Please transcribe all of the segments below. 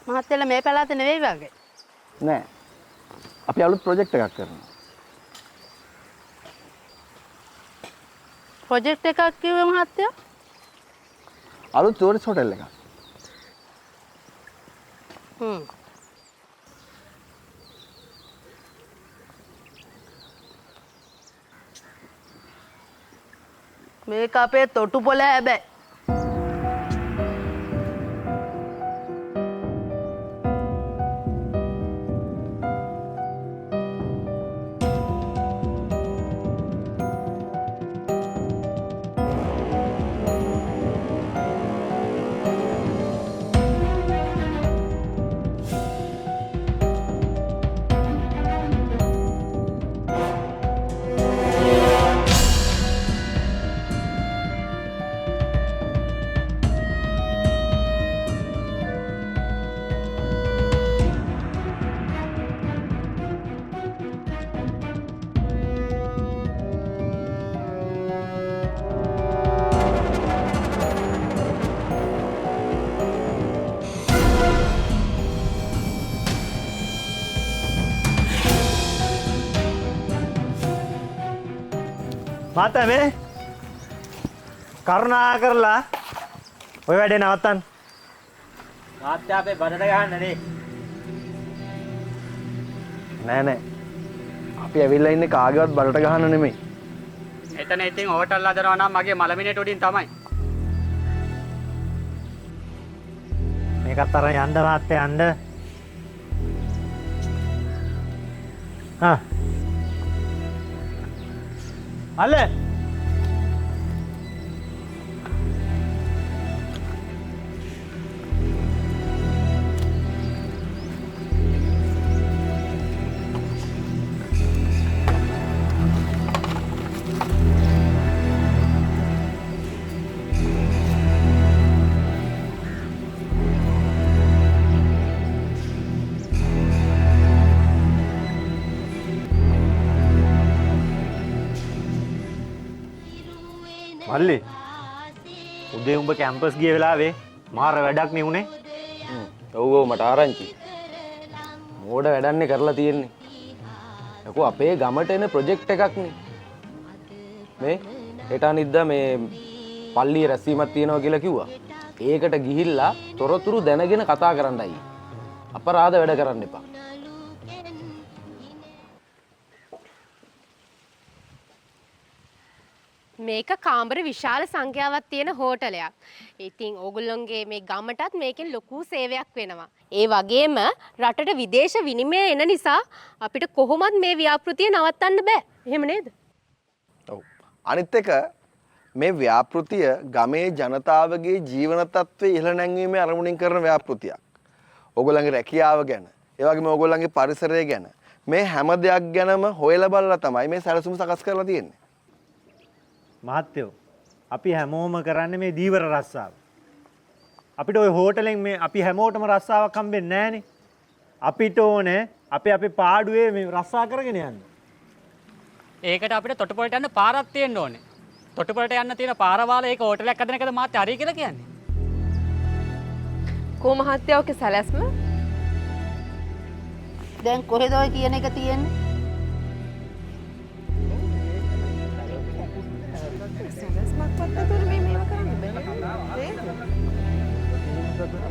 මහත්තයලා මේ පළාතේ නෙවෙයි වගේ. නෑ. අපි අලුත් ප්‍රොජෙක්ට් එකක් කරනවා. ප්‍රොජෙක්ට් එකක් කිව්වේ මහත්තයා? අලුත් ටූරිස්ට් හෝටල් එකක්. මේක අපේ තොටුපොළ හැබැයි. මාතා මේ කරුණා කරලා ඔය වැඩේ නවත්තන්න. මාත්‍යා අපේ බඩට ගහන්න නේ. නෑ. අපි ඇවිල්ලා ඉන්නේ කාගේවත් බඩට ගහන්න නෙමෙයි. එතන ඉතින් හෝටල් හදනවා නම් මගේ මලමිනේට උඩින් තමයි. මේකත් අරන් යන්න මාත්‍යා යන්න. හා. අල්ල. මල්ලි උදේ උඹ කැම්පස් ගිය වෙලාවේ මාර වැඩක් නේ උනේ. ඔව් මට ආරංචි. මෝඩ වැඩන්නේ කරලා තියෙන්නේ. යකෝ අපේ ගමට එන ප්‍රොජෙක්ට් එකක් නේ. මේ හෙට අනිද්දා මේ පල්ලියේ රැස්වීමක් තියෙනවා කියලා කිව්වා. ඒකට ගිහිල්ලා තොරතුරු දැනගෙන කතා කරන්නයි. අපරාධ වැඩ කරන්න එපා. මේක කාමර විශාල සංඛ්‍යාවක් තියෙන හෝටලයක්. ඉතින් ඕගොල්ලොන්ගේ මේ ගමටත් මේකෙන් ලොකු සේවයක් වෙනවා. ඒ වගේම රටට විදේශ විනිමය එන නිසා අපිට කොහොමත් මේ ව්‍යාපෘතිය නවත්තන්න බෑ. එහෙම නේද? ඔව්. අනිත් එක මේ ව්‍යාපෘතිය ගමේ ජනතාවගේ ජීවන තත්ත්වය ඉහළ නැංවීමේ අරමුණින් කරන ව්‍යාපෘතියක්. ඕගොල්ලන්ගේ රැකියාව ගැන, ඒ වගේම ඕගොල්ලන්ගේ පරිසරය ගැන මේ හැම දෙයක් ගැනම හොයලා බලලා තමයි මේ සැලසුම සකස් කරලා තියෙන්නේ. මහත්තයෝ අපි හැමෝම කරන්නේ මේ දීවර රස්සාව. අපිට ওই හෝටලෙන් මේ අපි හැමෝටම රස්සාවක් හම්බෙන්නේ නැහනේ. අපිට ඕනේ අපේ පාඩුවේ මේ රස්සා කරගෙන යන්න. ඒකට අපිට තොටුපළට යන්න පාරක් තියෙන්න ඕනේ. තොටුපළට යන්න තියෙන පාරවාල ඒක හෝටලයක් හදන එකද මාත්‍යා හරි කියලා කියන්නේ. කෝ මහත්තයා ඔකේ සැලැස්ම? දැන් කොහෙද ඔය කියන එක තියෙන්නේ?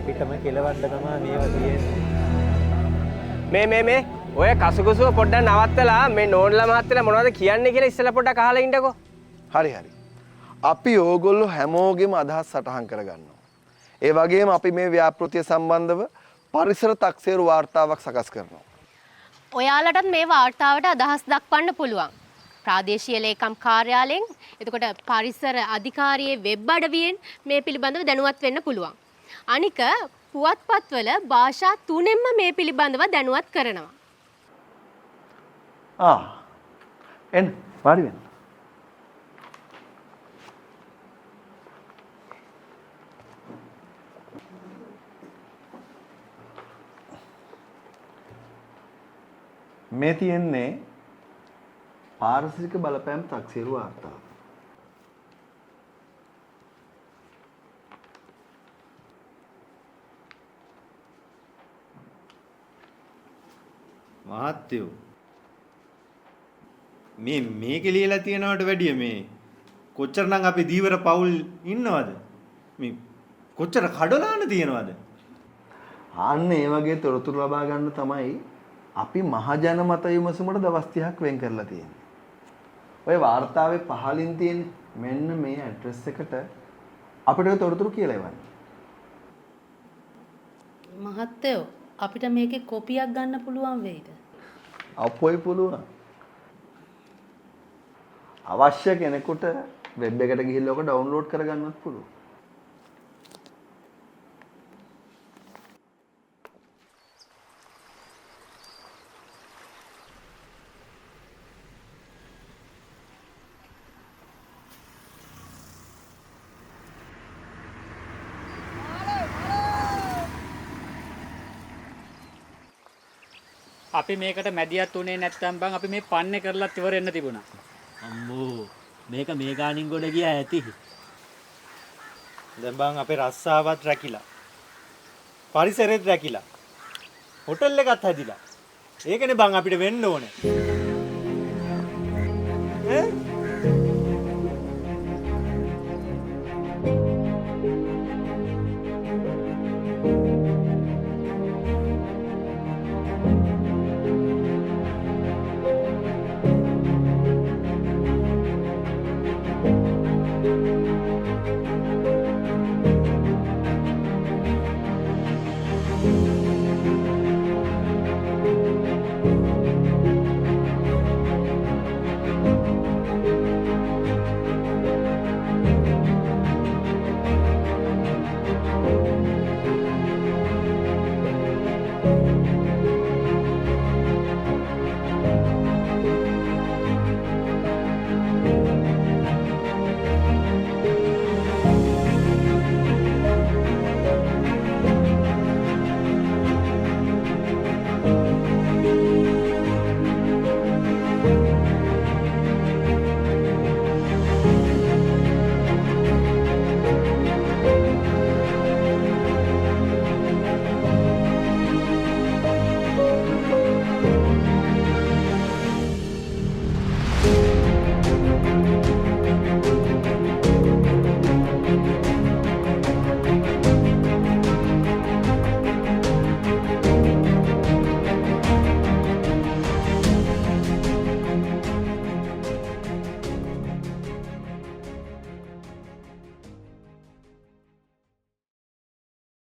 අපිටම කෙලවන්න තමයි මේවා තියෙන්නේ. මේ ඔය කසුකුසුව පොඩ්ඩක් නවත්තලා මේ නෝන්ලා මහත්තයලා මොනවද කියන්නේ කියලා ඉස්සෙල්ලා පොඩ්ඩක් අහලා ඉන්නකෝ. හරි. අපි ඕගොල්ලෝ හැමෝගෙම අදහස් සටහන් කරගන්නවා. ඒ වගේම අපි මේ ව්‍යාපෘතිය සම්බන්ධව පරිසර තක්සේරු වාර්තාවක් සකස් කරනවා. ඔයාලටත් මේ වාර්තාවට අදහස් දක්වන්න පුළුවන්. ප්‍රාදේශීය ලේකම් කාර්යාලයෙන් එතකොට පරිසර අධිකාරියේ වෙබ් අඩවියෙන් මේ පිළිබඳව දැනුවත් වෙන්න පුළුවන්. අනික පුවත්පත්වල භාෂා 3ෙන්ම මේ පිළිබඳව දැනුවත් කරනවා. එන්න වාඩි වෙන්න. මේ තියෙන්නේ පාරිසරික බලපෑම් තක්සේරු වාර්තාව. මහත්තයෝ මේක ලියලා තියනවට වැඩිය මේ කොච්චරනම් අපි දීවර පවුල් ඉන්නවද? මේ කොච්චර කඩලාන තියනවද? අන්න ඒ වගේ තොරතුරු ලබා ගන්න තමයි අපි මහජන මත විමසුමට දවස් 30ක් වෙන් කරලා තියෙන්නේ. ඔය වාර්තාවේ පහලින් තියෙන මෙන්න මේ ඇඩ්‍රස් එකට අපිට තොරතුරු කියලා එවන්න. මහත්තයෝ අපිට මේකේ කොපියක් ගන්න පුළුවන් වෙයිද? අපොයි පුළුවන්. අවශ්‍ය කෙනෙකුට වෙබ් එකට ගිහිල්ලා ඔක ඩවුන්ලෝඩ් කරගන්නත් පුළුවන්. අපි මේකට මැදිහත් උනේ නැත්නම් බං අපි මේ පන්නේ කරලත් ඉවර වෙන්න තිබුණා. අම්මෝ මේක මේ ගානින් ගොඩ ගියා ඇති. දැන් බං අපේ රස්සාවත් රැකිලා. පරිසරෙත් රැකිලා. හොටල් එකත් හැදිලා. ඒකනේ බං අපිට වෙන්න ඕනේ. ඈ